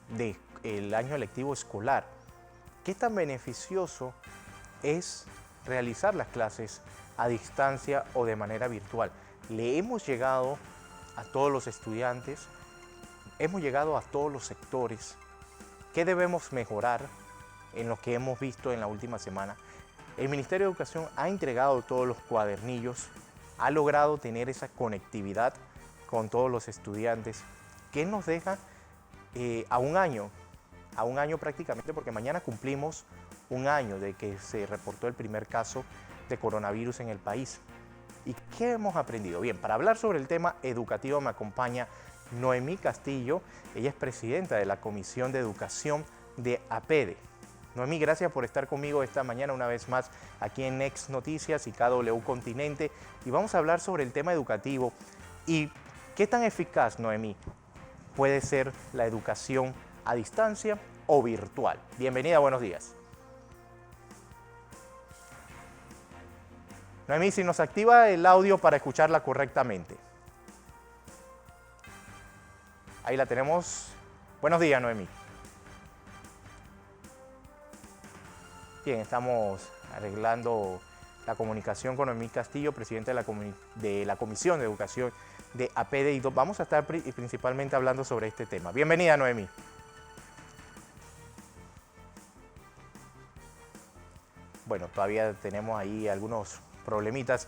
del año lectivo escolar, ¿qué tan beneficioso es realizar las clases a distancia o de manera virtual? Le hemos llegado a todos los estudiantes, hemos llegado a todos los sectores. ¿Qué debemos mejorar en lo que hemos visto en la última semana? El Ministerio de Educación ha entregado todos los cuadernillos, ha logrado tener esa conectividad con todos los estudiantes, que nos deja a un año prácticamente, porque mañana cumplimos un año de que se reportó el primer caso de coronavirus en el país. ¿Y qué hemos aprendido? Bien, para hablar sobre el tema educativo me acompaña Noemí Castillo. Ella es presidenta de la Comisión de Educación de APEDE. Noemí, gracias por estar conmigo esta mañana una vez más aquí en Next Noticias y KW Continente. Y vamos a hablar sobre el tema educativo y qué tan eficaz, Noemí, puede ser la educación a distancia o virtual. Bienvenida, buenos días. Noemí, si nos activa el audio para escucharla correctamente. Ahí la tenemos. Buenos días, Noemí. Bien, estamos arreglando la comunicación con Noemí Castillo, presidenta de la Comisión de Educación de APEDE, y vamos a estar principalmente hablando sobre este tema. Bienvenida, Noemí. Bueno, todavía tenemos ahí algunos problemitas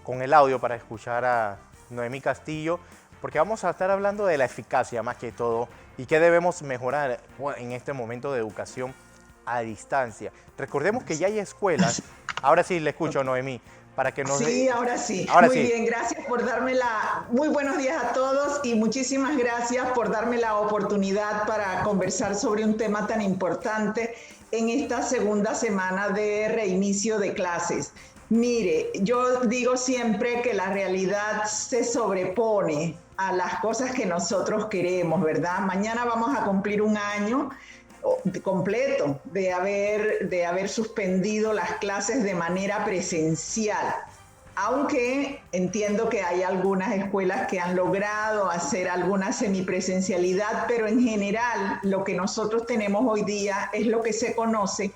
con el audio para escuchar a Noemí Castillo, porque vamos a estar hablando de la eficacia más que todo y qué debemos mejorar en este momento de educación a distancia. Recordemos que ya hay escuelas, ahora sí le escucho, Noemí, para que nos... Sí, ahora sí. Ahora muy sí. bien, gracias por darme muy buenos días a todos y muchísimas gracias por darme la oportunidad para conversar sobre un tema tan importante en esta segunda semana de reinicio de clases. Mire, yo digo siempre que la realidad se sobrepone a las cosas que nosotros queremos, ¿verdad? Mañana vamos a cumplir un año completo de haber suspendido las clases de manera presencial, aunque entiendo que hay algunas escuelas que han logrado hacer alguna semipresencialidad, pero en general lo que nosotros tenemos hoy día es lo que se conoce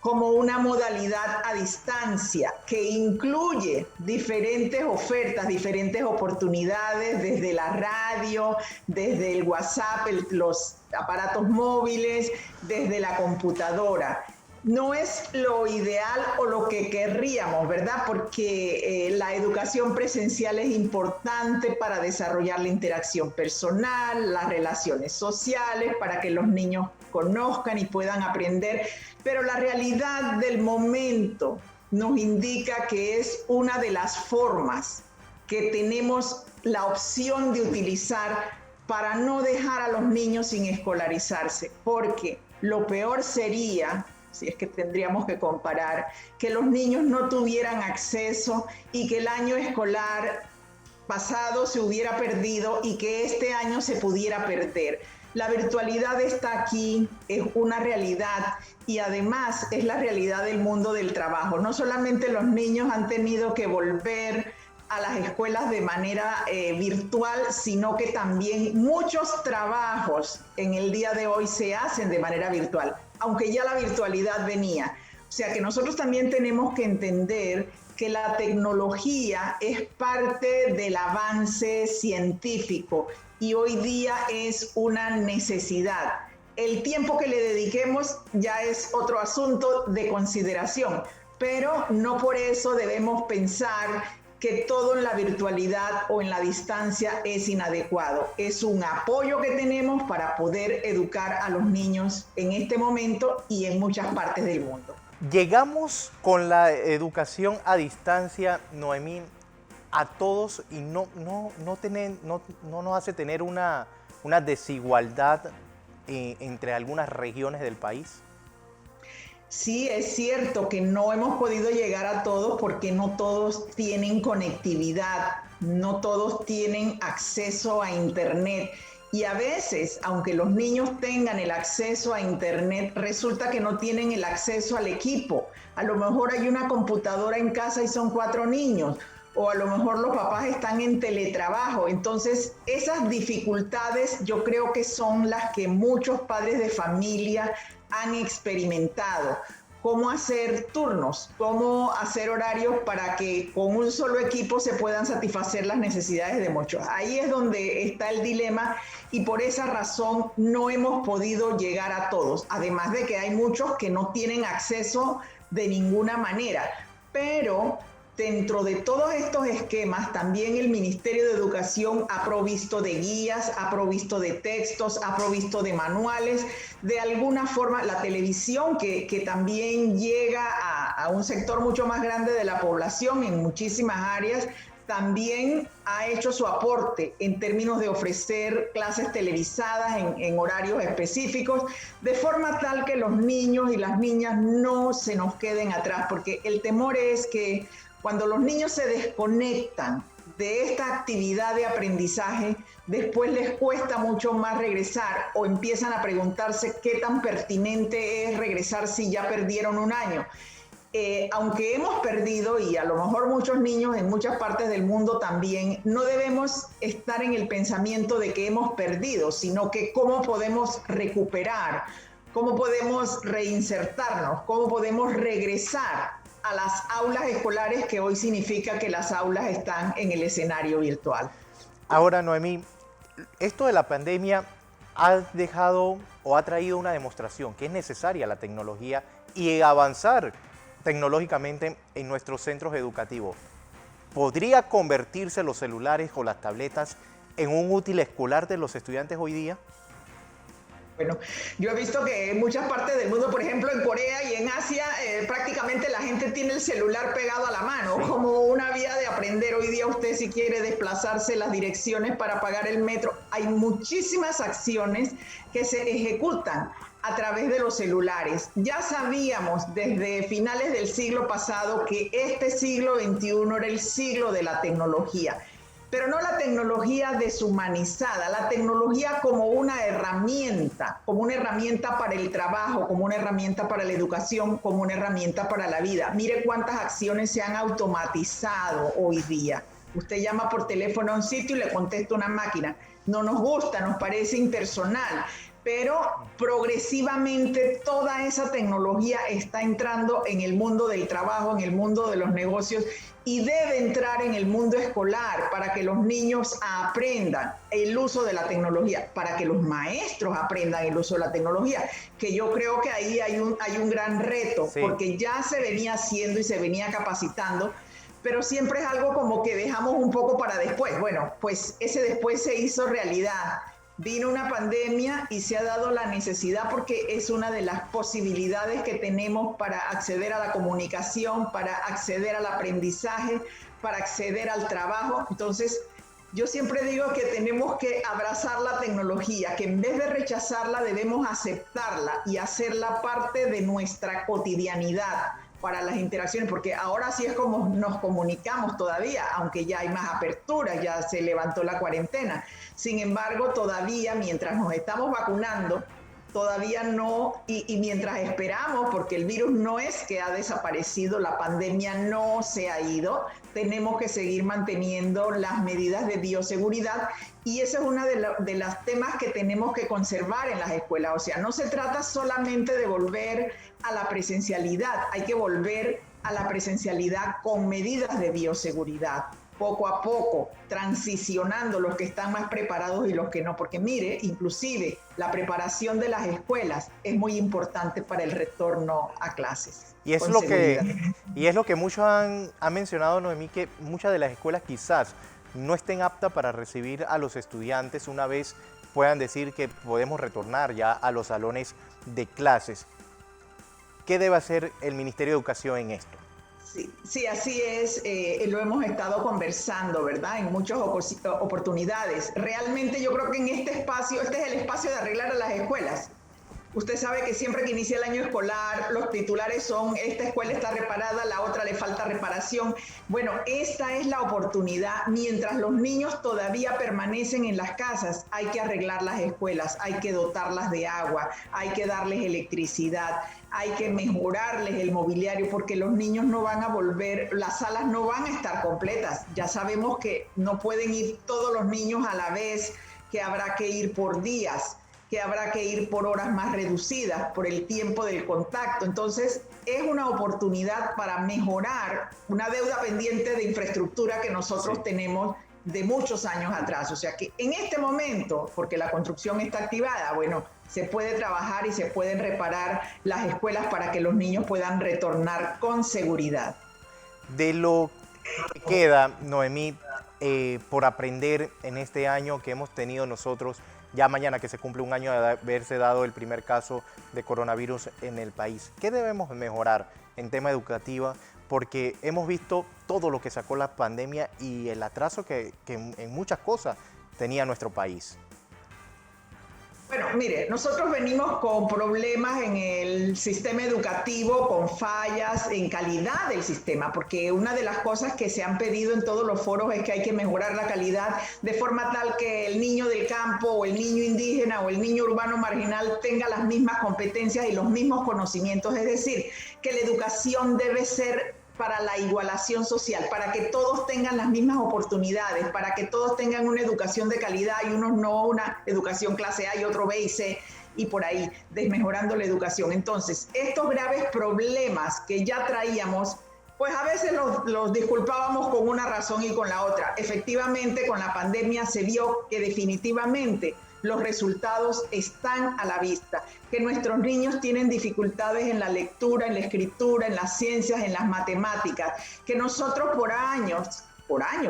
como una modalidad a distancia que incluye diferentes ofertas, diferentes oportunidades, desde la radio, desde el WhatsApp, los aparatos móviles, desde la computadora. No es lo ideal o lo que querríamos, ¿verdad? Porque la educación presencial es importante para desarrollar la interacción personal, las relaciones sociales, para que los niños conozcan y puedan aprender. Pero la realidad del momento nos indica que es una de las formas que tenemos la opción de utilizar para no dejar a los niños sin escolarizarse, porque lo peor sería, si es que tendríamos que comparar, que los niños no tuvieran acceso y que el año escolar pasado se hubiera perdido y que este año se pudiera perder. La virtualidad está aquí, es una realidad y además es la realidad del mundo del trabajo. No solamente los niños han tenido que volver a las escuelas de manera virtual, sino que también muchos trabajos en el día de hoy se hacen de manera virtual, aunque ya la virtualidad venía. O sea que nosotros también tenemos que entender que la tecnología es parte del avance científico y hoy día es una necesidad. El tiempo que le dediquemos ya es otro asunto de consideración, pero no por eso debemos pensar que todo en la virtualidad o en la distancia es inadecuado. Es un apoyo que tenemos para poder educar a los niños en este momento y en muchas partes del mundo. Llegamos con la educación a distancia, Noemí, a todos y no nos hace tener una desigualdad entre algunas regiones del país. Sí, es cierto que no hemos podido llegar a todos porque no todos tienen conectividad, no todos tienen acceso a Internet. Y a veces, aunque los niños tengan el acceso a Internet, resulta que no tienen el acceso al equipo. A lo mejor hay una computadora en casa y son 4 niños. o a lo mejor los papás están en teletrabajo. Entonces, esas dificultades yo creo que son las que muchos padres de familia han experimentado. Cómo hacer turnos, cómo hacer horarios para que con un solo equipo se puedan satisfacer las necesidades de muchos. Ahí es donde está el dilema y por esa razón no hemos podido llegar a todos. Además de que hay muchos que no tienen acceso de ninguna manera. Pero dentro de todos estos esquemas, también el Ministerio de Educación ha provisto de guías, ha provisto de textos, ha provisto de manuales. De alguna forma, la televisión, que también llega a un sector mucho más grande de la población en muchísimas áreas, también ha hecho su aporte en términos de ofrecer clases televisadas en horarios específicos, de forma tal que los niños y las niñas no se nos queden atrás, porque el temor es que cuando los niños se desconectan de esta actividad de aprendizaje, después les cuesta mucho más regresar o empiezan a preguntarse qué tan pertinente es regresar si ya perdieron un año. Aunque hemos perdido, y a lo mejor muchos niños en muchas partes del mundo también, no debemos estar en el pensamiento de que hemos perdido, sino que cómo podemos recuperar, cómo podemos reinsertarnos, cómo podemos regresar a las aulas escolares, que hoy significa que las aulas están en el escenario virtual. Ahora, Noemí, esto de la pandemia ha dejado o ha traído una demostración que es necesaria la tecnología y avanzar tecnológicamente en nuestros centros educativos. ¿Podría convertirse los celulares o las tabletas en un útil escolar de los estudiantes hoy día? Bueno, yo he visto que en muchas partes del mundo, por ejemplo en Corea y en Asia, prácticamente la gente tiene el celular pegado a la mano, sí, como una vía de aprender. Hoy día usted, si quiere desplazarse las direcciones para pagar el metro, hay muchísimas acciones que se ejecutan a través de los celulares. Ya sabíamos desde finales del siglo pasado que este siglo XXI era el siglo de la tecnología, pero no la tecnología deshumanizada, la tecnología como una herramienta para el trabajo, como una herramienta para la educación, como una herramienta para la vida. Mire cuántas acciones se han automatizado hoy día. Usted llama por teléfono a un sitio y le contesta una máquina. No nos gusta, nos parece impersonal, pero progresivamente toda esa tecnología está entrando en el mundo del trabajo, en el mundo de los negocios, y debe entrar en el mundo escolar para que los niños aprendan el uso de la tecnología, para que los maestros aprendan el uso de la tecnología, que yo creo que ahí hay un gran reto, sí, porque ya se venía haciendo y se venía capacitando, pero siempre es algo como que dejamos un poco para después. Bueno, pues ese después se hizo realidad. Vino una pandemia y se ha dado la necesidad, porque es una de las posibilidades que tenemos para acceder a la comunicación, para acceder al aprendizaje, para acceder al trabajo. Entonces, yo siempre digo que tenemos que abrazar la tecnología, que en vez de rechazarla debemos aceptarla y hacerla parte de nuestra cotidianidad para las interacciones, porque ahora sí es como nos comunicamos todavía, aunque ya hay más apertura, ya se levantó la cuarentena. Sin embargo, todavía mientras nos estamos vacunando, todavía no, y mientras esperamos, porque el virus no es que ha desaparecido, la pandemia no se ha ido, tenemos que seguir manteniendo las medidas de bioseguridad, y ese es uno de los temas que tenemos que conservar en las escuelas. O sea, no se trata solamente de volver a la presencialidad, hay que volver a la presencialidad con medidas de bioseguridad, poco a poco, transicionando los que están más preparados y los que no, porque mire, inclusive la preparación de las escuelas es muy importante para el retorno a clases. Y es lo que muchos han mencionado, Noemí, que muchas de las escuelas quizás no estén aptas para recibir a los estudiantes una vez puedan decir que podemos retornar ya a los salones de clases. ¿Qué debe hacer el Ministerio de Educación en esto? Sí, así es, lo hemos estado conversando, ¿verdad? En muchas oportunidades. Realmente yo creo que en este espacio, este es el espacio de arreglar a las escuelas. Usted sabe que siempre que inicia el año escolar, los titulares son: esta escuela está reparada, la otra le falta reparación. Bueno, esta es la oportunidad. Mientras los niños todavía permanecen en las casas, hay que arreglar las escuelas, hay que dotarlas de agua, hay que darles electricidad, hay que mejorarles el mobiliario, porque los niños no van a volver, las salas no van a estar completas. Ya sabemos que no pueden ir todos los niños a la vez, que habrá que ir por días, que habrá que ir por horas más reducidas, por el tiempo del contacto. Entonces, es una oportunidad para mejorar una deuda pendiente de infraestructura que nosotros tenemos de muchos años atrás. O sea que en este momento, porque la construcción está activada, bueno, se puede trabajar y se pueden reparar las escuelas para que los niños puedan retornar con seguridad. De lo que queda, Noemí, por aprender en este año que hemos tenido nosotros, ya mañana que se cumple un año de haberse dado el primer caso de coronavirus en el país, ¿qué debemos mejorar en tema educativo? Porque hemos visto todo lo que sacó la pandemia y el atraso que en muchas cosas tenía nuestro país. Bueno, mire, nosotros venimos con problemas en el sistema educativo, con fallas en calidad del sistema, porque una de las cosas que se han pedido en todos los foros es que hay que mejorar la calidad de forma tal que el niño del campo o el niño indígena o el niño urbano marginal tenga las mismas competencias y los mismos conocimientos. Es decir, que la educación debe ser para la igualación social, para que todos tengan las mismas oportunidades, para que todos tengan una educación de calidad y unos no, una educación clase A y otro B y C, y por ahí, desmejorando la educación. Entonces, estos graves problemas que ya traíamos, pues a veces los disculpábamos con una razón y con la otra. Efectivamente, con la pandemia se vio que definitivamente los resultados están a la vista, que nuestros niños tienen dificultades en la lectura, en la escritura, en las ciencias, en las matemáticas, que nosotros por años,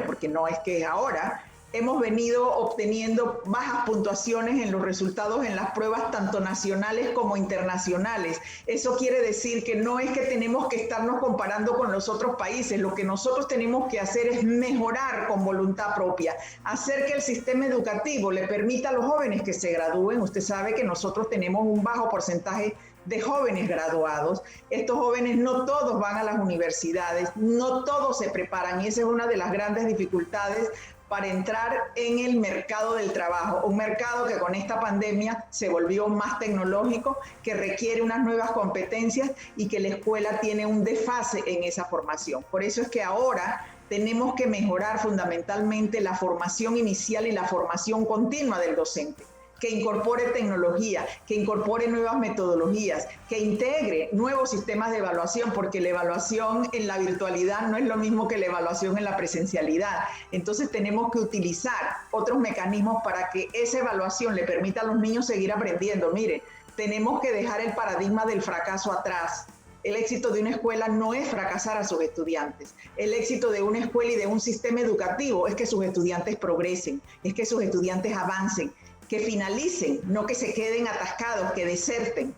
porque no es que es ahora, hemos venido obteniendo bajas puntuaciones en los resultados en las pruebas tanto nacionales como internacionales. Eso quiere decir que no es que tenemos que estarnos comparando con los otros países, lo que nosotros tenemos que hacer es mejorar con voluntad propia, hacer que el sistema educativo le permita a los jóvenes que se gradúen. Usted sabe que nosotros tenemos un bajo porcentaje de jóvenes graduados. Estos jóvenes no todos van a las universidades, no todos se preparan, y esa es una de las grandes dificultades para entrar en el mercado del trabajo, un mercado que con esta pandemia se volvió más tecnológico, que requiere unas nuevas competencias y que la escuela tiene un desfase en esa formación. Por eso es que ahora tenemos que mejorar fundamentalmente la formación inicial y la formación continua del docente, que incorpore tecnología, que incorpore nuevas metodologías, que integre nuevos sistemas de evaluación, porque la evaluación en la virtualidad no es lo mismo que la evaluación en la presencialidad. Entonces tenemos que utilizar otros mecanismos para que esa evaluación le permita a los niños seguir aprendiendo. Mire, tenemos que dejar el paradigma del fracaso atrás. El éxito de una escuela no es fracasar a sus estudiantes. El éxito de una escuela y de un sistema educativo es que sus estudiantes progresen, es que sus estudiantes avancen, que finalicen, no que se queden atascados, que deserten,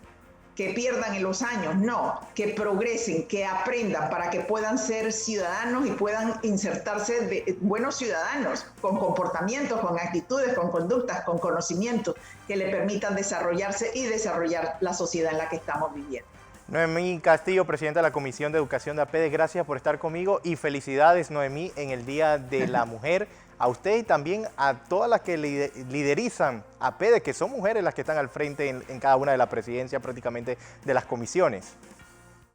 que pierdan en los años, no, que progresen, que aprendan para que puedan ser ciudadanos y puedan insertarse de buenos ciudadanos, con comportamientos, con actitudes, con conductas, con conocimientos que le permitan desarrollarse y desarrollar la sociedad en la que estamos viviendo. Noemí Castillo, presidenta de la Comisión de Educación de APEDES, gracias por estar conmigo y felicidades, Noemí, en el Día de la Mujer. A usted y también a todas las que liderizan APEDES, que son mujeres las que están al frente en cada una de las presidencias prácticamente de las comisiones.